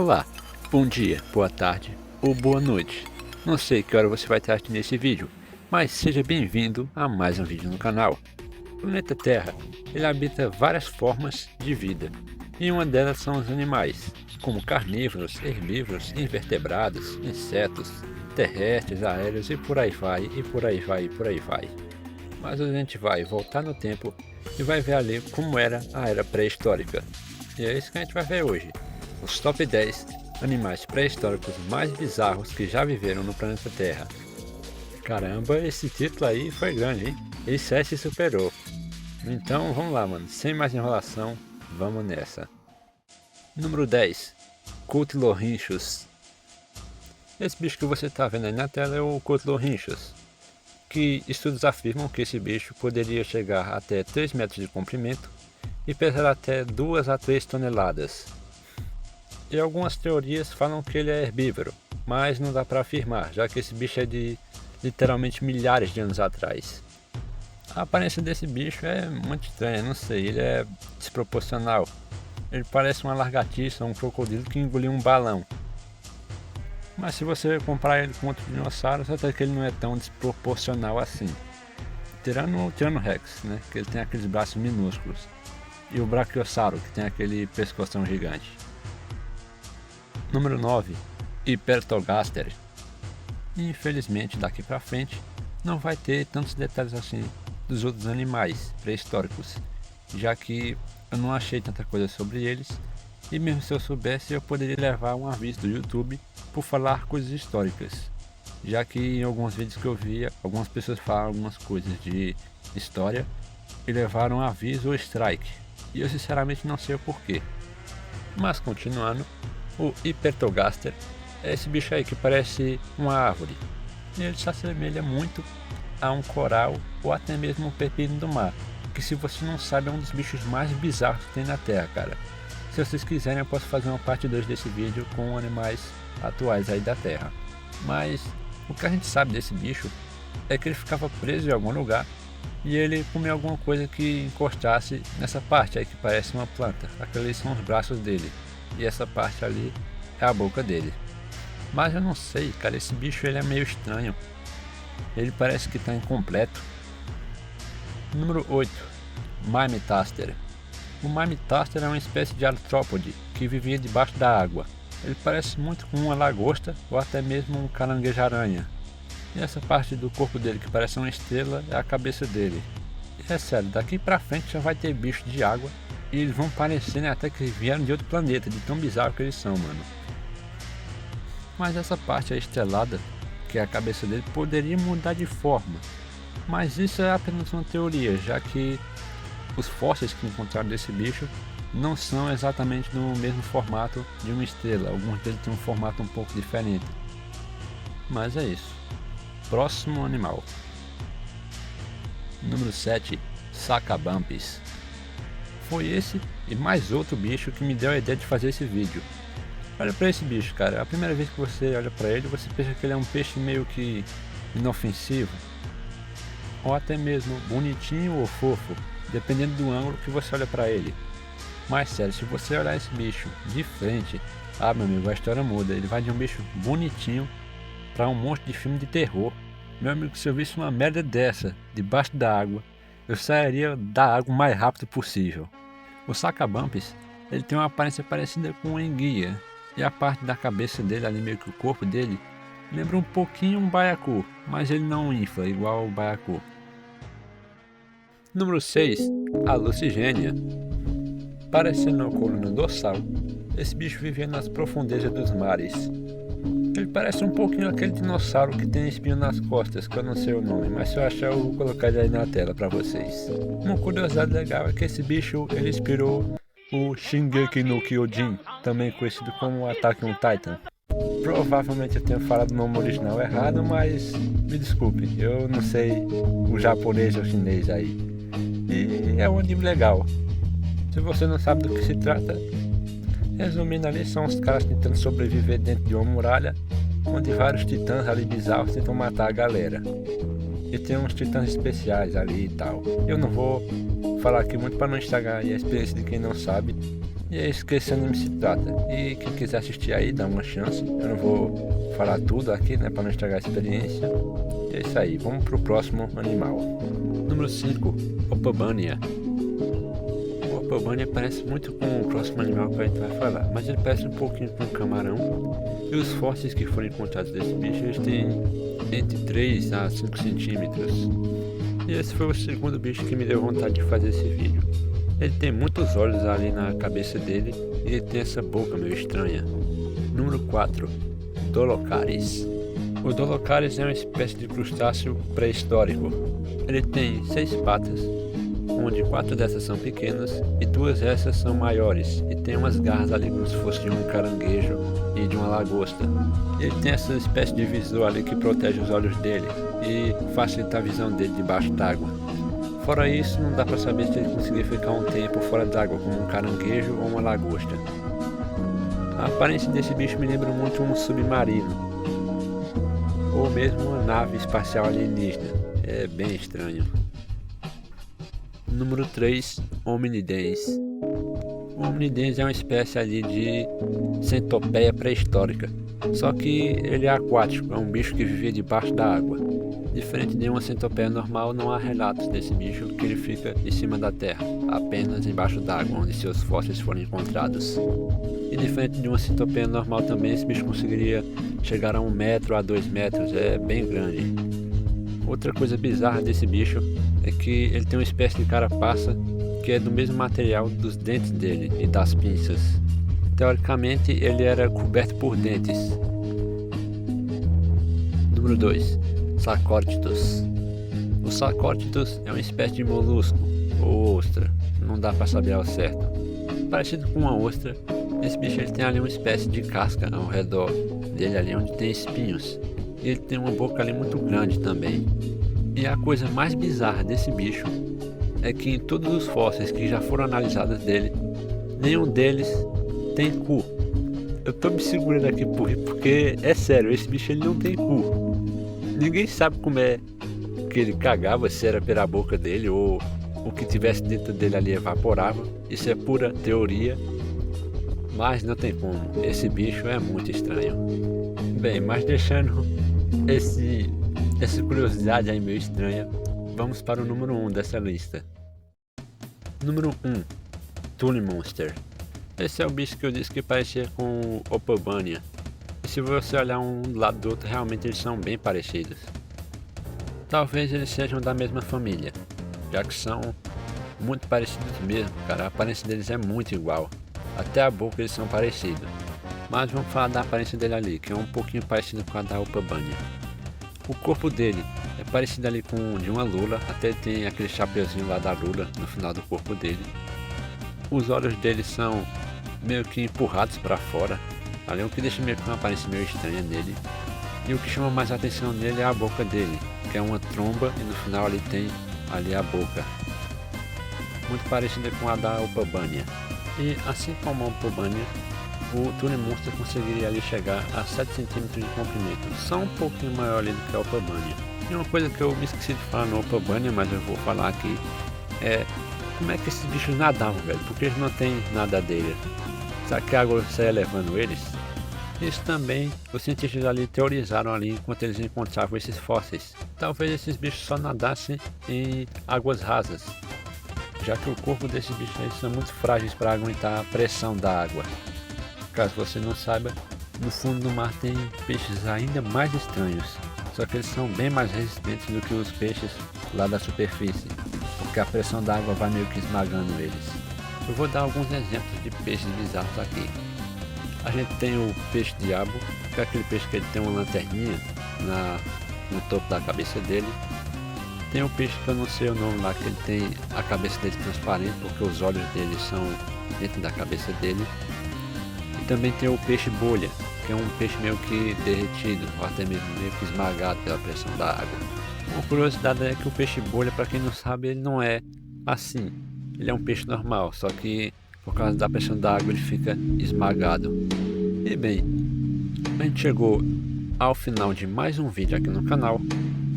Olá, bom dia, boa tarde ou boa noite. Não sei que hora você vai estar aqui nesse vídeo, mas seja bem-vindo a mais um vídeo no canal. O planeta Terra, ele habita várias formas de vida, e uma delas são os animais, como carnívoros, herbívoros, invertebrados, insetos, terrestres, aéreos e por aí vai, e por aí vai, e por aí vai. Mas a gente vai voltar no tempo e vai ver ali como era a era pré-histórica. E é isso que a gente vai ver hoje. Os top 10 animais pré-históricos mais bizarros que já viveram no planeta Terra. Caramba, esse título aí foi grande, hein? Esse aí se superou. Então vamos lá, mano. Sem mais enrolação, vamos nessa. Número 10. Cutilorhynchus. Esse bicho que você está vendo aí na tela é o Cutilorhynchus, que estudos afirmam que esse bicho poderia chegar até 3 metros de comprimento e pesar até 2 a 3 toneladas. E algumas teorias falam que ele é herbívoro, mas não dá para afirmar, já que esse bicho é de literalmente milhares de anos atrás. A aparência desse bicho é muito estranha, não sei, ele é desproporcional. Ele parece uma lagartixa, um crocodilo que engoliu um balão. Mas se você comparar ele com outros dinossauros, até que ele não é tão desproporcional assim. Tirando o Tyrannosaurus, né, que ele tem aqueles braços minúsculos. E o Brachiosauro, que tem aquele pescoção gigante. Número 9. Hypertogaster. Infelizmente daqui pra frente não vai ter tantos detalhes assim dos outros animais pré-históricos, já que eu não achei tanta coisa sobre eles, e mesmo se eu soubesse eu poderia levar um aviso do YouTube por falar coisas históricas, já que em alguns vídeos que eu via algumas pessoas falam algumas coisas de história e levaram um aviso ou strike, e eu sinceramente não sei o porquê. Mas continuando, o Hypertogaster é esse bicho aí que parece uma árvore, e ele se assemelha muito a um coral ou até mesmo um pepino do mar, que se você não sabe é um dos bichos mais bizarros que tem na Terra, cara. Se vocês quiserem eu posso fazer uma parte 2 desse vídeo com animais atuais aí da Terra. Mas o que a gente sabe desse bicho é que ele ficava preso em algum lugar e ele comia alguma coisa que encostasse nessa parte aí que parece uma planta. Aqueles são os braços dele e essa parte ali é a boca dele. Mas eu não sei, cara, esse bicho ele é meio estranho. Ele parece que está incompleto. Número 8. Mimetaster. O Mimetaster é uma espécie de artrópode que vivia debaixo da água. Ele parece muito com uma lagosta ou até mesmo um caranguejo-aranha. E essa parte do corpo dele que parece uma estrela é a cabeça dele. E é sério, daqui pra frente já vai ter bicho de água e eles vão parecer, né, até que vieram de outro planeta, de tão bizarro que eles são, mano. Mas essa parte aí estrelada, que é a cabeça dele, poderia mudar de forma. Mas isso é apenas uma teoria, já que os fósseis que encontraram desse bicho não são exatamente no mesmo formato de uma estrela. Alguns deles têm um formato um pouco diferente. Mas é isso. Próximo animal. Número 7. Sacabumpis. Foi esse e mais outro bicho que me deu a ideia de fazer esse vídeo. Olha pra esse bicho, cara. A primeira vez que você olha pra ele, você pensa que ele é um peixe meio que inofensivo, ou até mesmo bonitinho ou fofo, dependendo do ângulo que você olha pra ele. Mas sério, se você olhar esse bicho de frente, meu amigo, a história muda. Ele vai de um bicho bonitinho pra um monstro de filme de terror. Meu amigo, se eu visse uma merda dessa debaixo da água, eu sairia da água o mais rápido possível. O Sacabumpis, ele tem uma aparência parecida com uma enguia, e a parte da cabeça dele, ali meio que o corpo dele, lembra um pouquinho um baiacu, mas ele não infla igual o baiacu. Número 6. A Lucigênia. Parecendo uma coluna dorsal, esse bicho vivia nas profundezas dos mares. Ele parece um pouquinho aquele dinossauro que tem espinho nas costas, que eu não sei o nome, mas se eu achar eu vou colocar ele aí na tela pra vocês. Uma curiosidade legal é que esse bicho ele inspirou o Shingeki no Kyojin, também conhecido como Attack on Titan. Provavelmente eu tenho falado o nome original errado, mas me desculpe, eu não sei o japonês ou chinês aí. E é um anime legal. Se você não sabe do que se trata, resumindo ali, são os caras tentando sobreviver dentro de uma muralha, onde vários titãs ali bizarros tentam matar a galera. E tem uns titãs especiais ali e tal. Eu não vou falar aqui muito para não estragar a experiência de quem não sabe, E é isso que esse anime se trata. E quem quiser assistir aí, dá uma chance. Eu não vou falar tudo aqui, né, para não estragar a experiência. E é isso aí, vamos pro próximo animal. Número 5, Opabania. O Opabania parece muito com o próximo animal que a gente vai falar, mas ele parece um pouquinho com um camarão. E os fósseis que foram encontrados desse bicho, eles têm entre 3 a 5 centímetros. E esse foi o segundo bicho que me deu vontade de fazer esse vídeo. Ele tem muitos olhos ali na cabeça dele e ele tem essa boca meio estranha. Número 4, Dolocaris. O Dolocaris é uma espécie de crustáceo pré-histórico. Ele tem 6 patas, onde 4 dessas são pequenas e 2 dessas são maiores, e tem umas garras ali como se fosse de um caranguejo e de uma lagosta. Ele tem essa espécie de visor ali que protege os olhos dele e facilita a visão dele debaixo d'água. Fora isso, não dá para saber se ele conseguir ficar um tempo fora d'água como um caranguejo ou uma lagosta. A aparência desse bicho me lembra muito um submarino, ou mesmo uma nave espacial alienígena. É bem estranho. Número 3, Hominidens. O Hominidens é uma espécie ali de centopeia pré-histórica, só que ele é aquático, é um bicho que vivia debaixo da água. Diferente de uma centopeia normal, não há relatos desse bicho que ele fica em cima da terra, apenas embaixo d'água, onde seus fósseis foram encontrados. E diferente de uma centopeia normal também, esse bicho conseguiria chegar a 1 metro a 2 metros, é bem grande. Outra coisa bizarra desse bicho é que ele tem uma espécie de carapaça que é do mesmo material dos dentes dele e das pinças. Teoricamente, ele era coberto por dentes. Número 2, Sacórtidos. O Sacórtidos é uma espécie de molusco, ou ostra, não dá para saber ao certo. Parecido com uma ostra, esse bicho ele tem ali uma espécie de casca ao redor dele ali onde tem espinhos. E ele tem uma boca ali muito grande também. E a coisa mais bizarra desse bicho é que em todos os fósseis que já foram analisados dele, nenhum deles tem cu. Eu tô me segurando aqui porque é sério, esse bicho ele não tem cu. Ninguém sabe como é que ele cagava, se era pela boca dele ou o que tivesse dentro dele ali evaporava. Isso é pura teoria, mas não tem como. Esse bicho é muito estranho. Bem, mas deixando essa curiosidade aí meio estranha, vamos para o número 1 dessa lista. Número 1, Tule Monster. Esse é o bicho que eu disse que parecia com o Opabania. E se você olhar um do lado do outro, realmente eles são bem parecidos. Talvez eles sejam da mesma família, já que são muito parecidos mesmo, cara. A aparência deles é muito igual. Até a boca eles são parecidos. Mas vamos falar da aparência dele ali, que é um pouquinho parecido com a da Opabania. O corpo dele é parecido ali com o de uma lula, até tem aquele chapeuzinho lá da lula no final do corpo dele. Os olhos dele são meio que empurrados para fora, ali é o que deixa meio que uma aparência meio estranha nele. E o que chama mais atenção nele é a boca dele, que é uma tromba e no final ele tem ali a boca, muito parecida com a da Opabania. E assim como a Opabania, o Tule Monster conseguiria ali chegar a 7 cm de comprimento, só um pouquinho maior ali do que a Opabania. E uma coisa que eu me esqueci de falar no Opabania, mas eu vou falar aqui, é como é que esses bichos nadavam, velho, porque eles não têm nadadeira. Será que a água saia levando eles? Isso também os cientistas ali teorizaram ali enquanto eles encontravam esses fósseis. Talvez esses bichos só nadassem em águas rasas, já que o corpo desses bichos aí são muito frágeis para aguentar a pressão da água. Caso você não saiba, no fundo do mar tem peixes ainda mais estranhos, só que eles são bem mais resistentes do que os peixes lá da superfície, porque a pressão da água vai meio que esmagando eles. Eu vou dar alguns exemplos de peixes bizarros aqui. A gente tem o peixe-diabo, que é aquele peixe que ele tem uma lanterninha no topo da cabeça dele. Tem o peixe que eu não sei o nome lá, que ele tem a cabeça dele transparente, porque os olhos dele são dentro da cabeça dele. E também tem o peixe-bolha, que é um peixe meio que derretido, ou até mesmo meio que esmagado pela pressão da água. Uma curiosidade é que o peixe-bolha, para quem não sabe, ele não é assim. Ele é um peixe normal, só que por causa da pressão da água ele fica esmagado. E bem, a gente chegou ao final de mais um vídeo aqui no canal.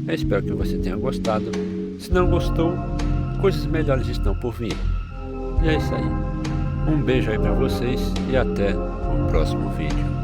Eu espero que você tenha gostado. Se não gostou, coisas melhores estão por vir. E é isso aí. Um beijo aí pra vocês e até o próximo vídeo.